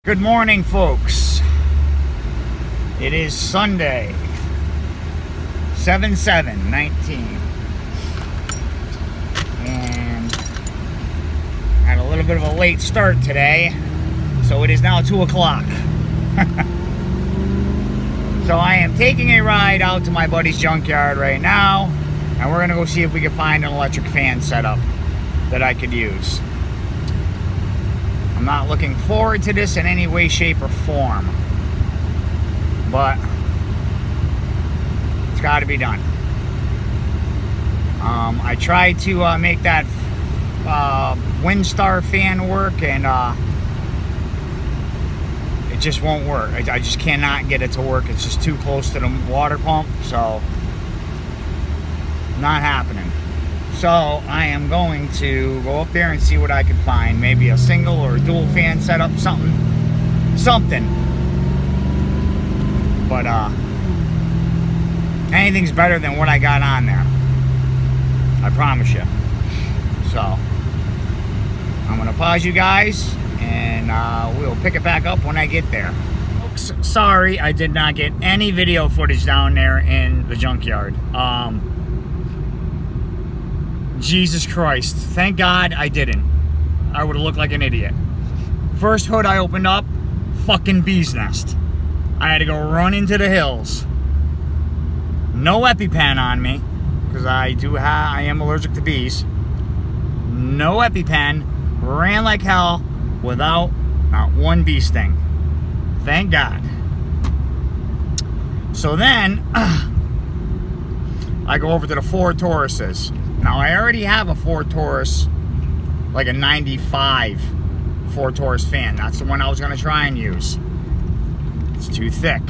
Good morning, folks. It is Sunday, 7/7/19, and had a little bit of a late start today, so it is now 2 o'clock. So I am taking a ride out to my buddy's junkyard right now, and we're gonna go see if we can find an electric fan setup that I could use. I'm not looking forward to this in any way, shape, or form, but it's got to be done. I tried to make that Windstar fan work, and it just won't work. I just cannot get it to work. It's just too close to the water pump, so not happening. So I am going to go up there and see what I can find. Maybe a single or a dual fan setup, something. But anything's better than what I got on there, I promise you. So I'm gonna pause you guys, and we'll pick it back up when I get there. Folks, sorry I did not get any video footage down there in the junkyard. Jesus Christ. Thank God I didn't. I would have looked like an idiot. First hood I opened up, fucking bee's nest. I had to go run into the hills. No EpiPen on me, because I am allergic to bees. No EpiPen. Ran like hell without not one bee sting. Thank God. So then, I go over to the Ford Tauruses. Now, I already have a Ford Taurus, like a 95 Ford Taurus fan. That's the one I was going to try and use. It's too thick.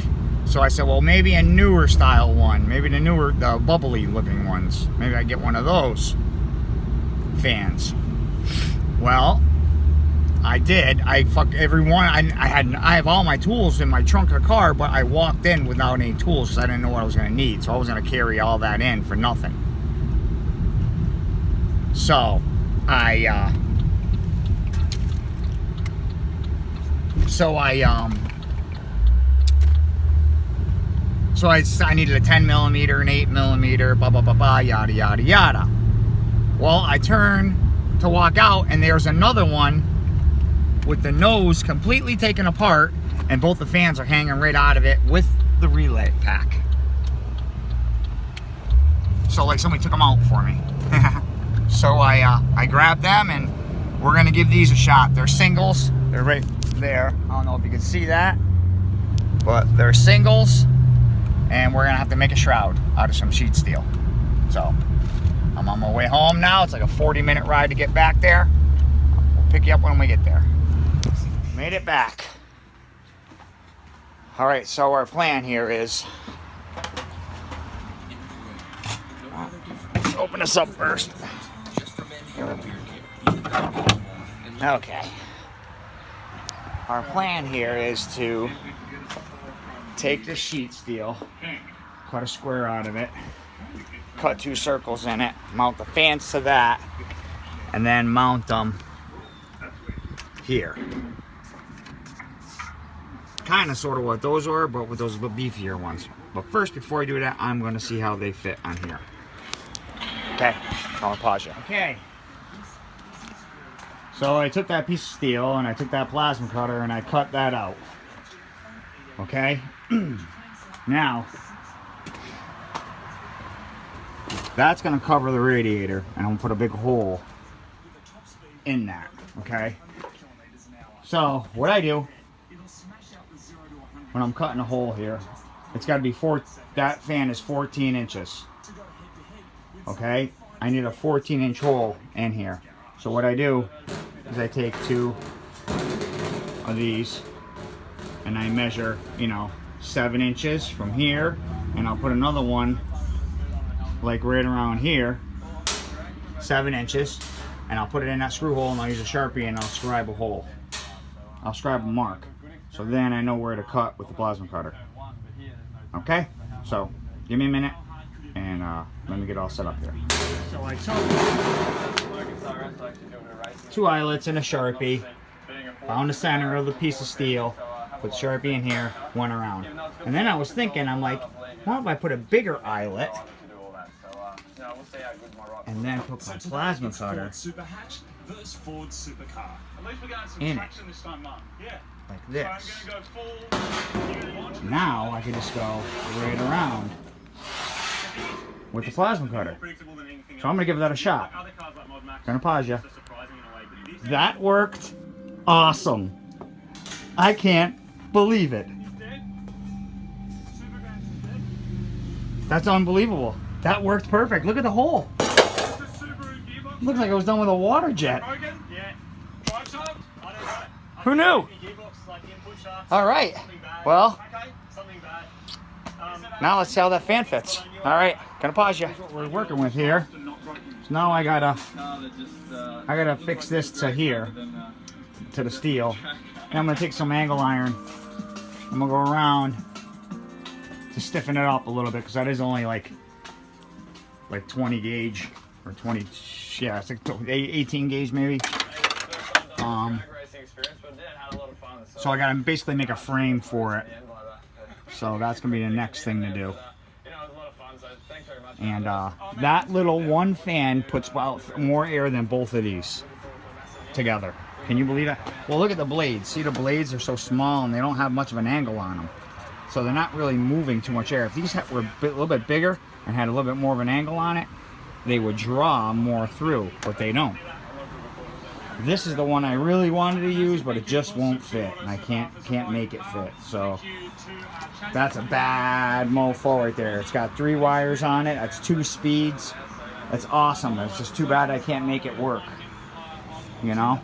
So I said, well, maybe a newer style one. Maybe the bubbly looking ones. Maybe I get one of those fans. Well, I did. I fucked every one. I have all my tools in my trunk of the car, but I walked in without any tools because I didn't know what I was going to need. So I was going to carry all that in for nothing. So I needed a 10 millimeter, an 8 millimeter, blah blah blah blah, yada yada yada. Well, I turn to walk out, and there's another one with the nose completely taken apart, and both the fans are hanging right out of it with the relay pack. So like somebody took them out for me. So I grabbed them, and we're gonna give these a shot. They're singles. They're right there. I don't know if you can see that, but they're singles, and we're gonna have to make a shroud out of some sheet steel. So I'm on my way home now. It's like a 40-minute ride to get back there. We'll pick you up when we get there. Made it back. All right, so our plan here is let's open this up first. Okay. Our plan here is to take the sheet steel, cut a square out of it, cut 2 circles in it, mount the fans to that, and then mount them here. Kind of sort of what those were, but with those little beefier ones. But first, before I do that, I'm going to see how they fit on here. Okay, I'm going to pause you. Okay. So I took that piece of steel, and I took that plasma cutter, and I cut that out. Okay? Now, that's going to cover the radiator, and I'm going to put a big hole in that. Okay? So, what I do, when I'm cutting a hole here, it's got to be that fan is 14 inches. Okay? I need a 14-inch hole in here. So what I do is I take 2 of these, and I measure, 7 inches from here, and I'll put another one like right around here, 7 inches, and I'll put it in that screw hole, and I'll use a Sharpie, and I'll scribe a hole. I'll scribe a mark. So then I know where to cut with the plasma cutter. Okay? So, give me a minute, and let me get all set up here. So I took 2 eyelets and a Sharpie, found the center of the piece of steel, put Sharpie in here, went around. And then I was thinking, I'm like, what if I put a bigger eyelet and then put my plasma cutter in it, like this. Now I can just go right around with the plasma cutter. So I'm gonna give that a shot. Gonna pause you. That worked awesome. I can't believe it. That's unbelievable. That worked perfect. Look at the hole. Looks like it was done with a water jet. Who knew? All right. Well, now let's see how that fan fits. All right, gonna pause you. That's what we're working with here. So now I gotta fix this to here, to the steel. And I'm gonna take some angle iron. I'm gonna go around to stiffen it up a little bit, because that is only like 20 gauge or 20. Yeah, it's like 18 gauge maybe. So I gotta basically make a frame for it. So that's gonna be the next thing to do. And that little one fan puts out more air than both of these together. Can you believe that? Well, look at the blades. See, the blades are so small and they don't have much of an angle on them. So they're not really moving too much air. If these were a little bit bigger and had a little bit more of an angle on it, they would draw more through, but they don't. This is the one I really wanted to use, but it just won't fit, and I can't make it fit. So that's a bad mofo right there. It's got 3 wires on it. That's 2 speeds. That's awesome. It's just too bad I can't make it work. You know?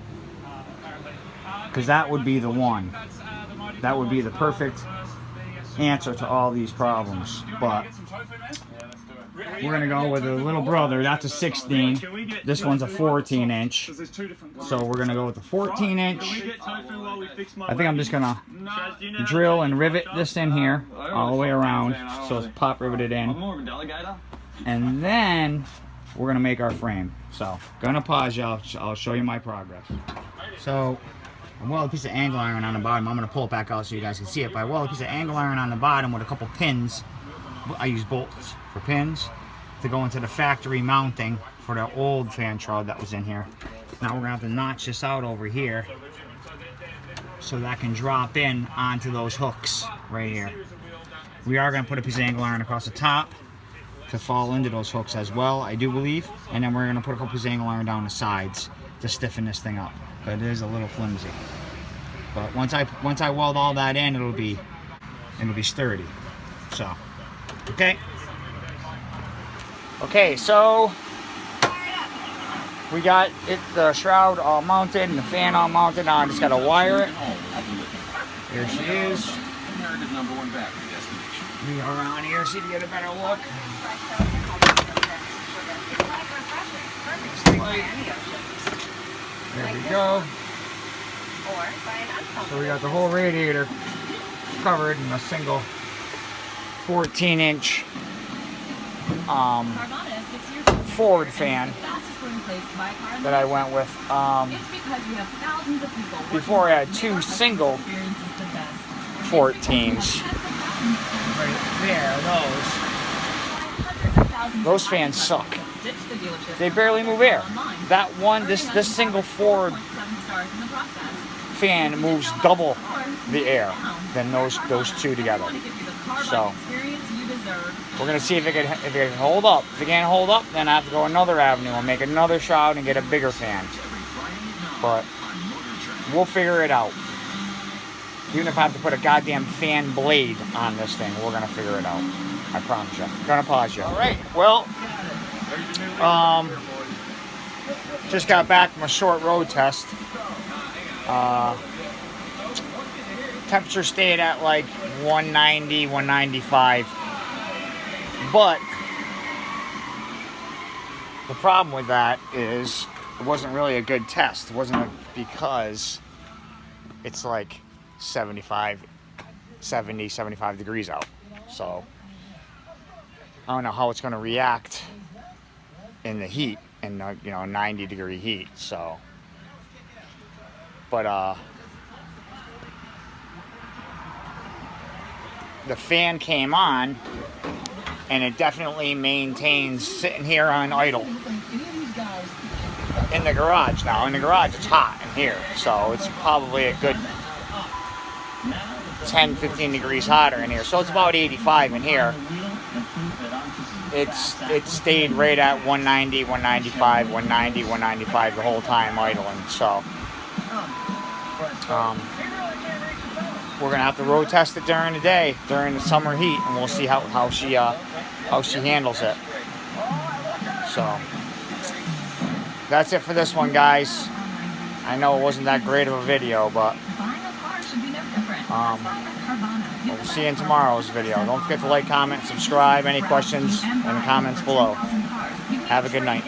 Because that would be the one. That would be the perfect answer to all these problems. But we're gonna go with a little brother. That's a 16. This one's a 14 inch. So we're gonna go with the 14 inch. I think I'm just gonna drill and rivet this in here all the way around, so it's pop riveted in. And then we're gonna make our frame. So gonna pause you. I'll show you my progress. So I weld a piece of angle iron on the bottom. I'm gonna pull it back out so you guys can see it. But I weld a piece of angle iron on the bottom with a couple pins. I use bolts for pins to go into the factory mounting for the old fan shroud that was in here. Now we're gonna have to notch this out over here so that can drop in onto those hooks right here. We are gonna put a piece of angle iron across the top to fall into those hooks as well, I do believe. And then we're gonna put a couple pieces of angle iron down the sides to stiffen this thing up. But it is a little flimsy. But once I weld all that in, it'll be sturdy. So. Okay, so we got the shroud all mounted and the fan all mounted. Now I just gotta wire it. Here she is. America's #1 battery destination. We are around here so you can get a better look. There we go. So we got the whole radiator covered in a single 14 inch forward fan that I went with. Before I had 2 single 14s. Right there, those fans suck. They barely move air. That one, this single forward fan moves double the air than those 2 together. So we're gonna see if it can hold up. If it can't hold up, then I have to go another avenue and make another shroud and get a bigger fan. But we'll figure it out. Even if I have to put a goddamn fan blade on this thing, we're gonna figure it out. I promise you. I'm gonna pause you. All right. Well, just got back from a short road test. Temperature stayed at like 190, 195. But the problem with that is it wasn't really a good test. It wasn't because it's like 70, 75 degrees out. So I don't know how it's going to react in the heat, in 90 degree heat. So, but the fan came on, and it definitely maintains sitting here on idle in the garage. Now in the garage it's hot in here, so it's probably a good 10-15 degrees hotter in here, so it's about 85 in here. It stayed right at 190, 195, 190, 195 the whole time idling. So we're gonna have to road test it during the day, during the summer heat, and we'll see how she handles it. So that's it for this one, guys. I know it wasn't that great of a video, but we'll see you in tomorrow's video. Don't forget to like, comment, subscribe. Any questions in the comments below. Have a good night.